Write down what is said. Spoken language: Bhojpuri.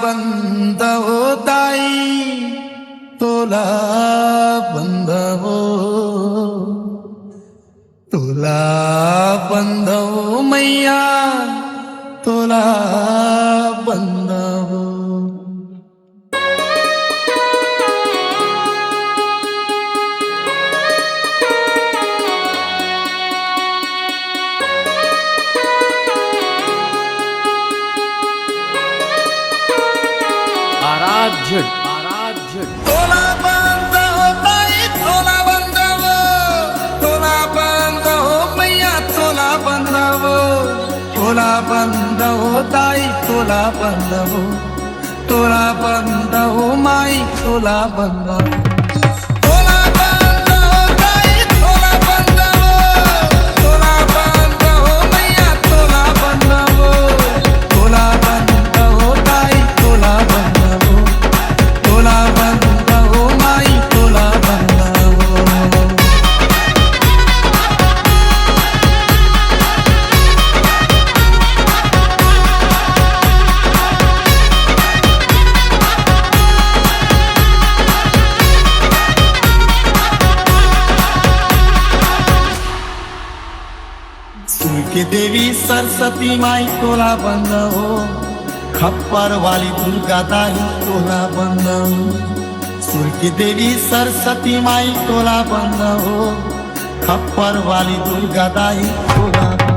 बंद हो ताई, तोला बंद हो, तोला बंद हो मैया, तोला बंद हो. आराध्य तोला बंद हो ताई, तोला बंद हो, तोला बंद हो मैया, तोला बंद हो, तोला बंद हो ताई, तोला बंद हो, तोला बंद हो माई, तोला बंद हो. तोला बंद हो ताई, तोला बंद हो, तोला बंद हो मैया, तोला बंद हो, तोला बंद हो ताई, तोला बंद हो, तोला बंद हो माई, तोला बंद हो. सुर के देवी सरस्वती माई, तोला बंद हो, खप्पर वाली दुर्गा दाई, तोला बंद हो. सुर की देवी सरस्वती माई, तोला बंद हो, खप्पर वाली दुर्गा दाई, तोला बंद हो.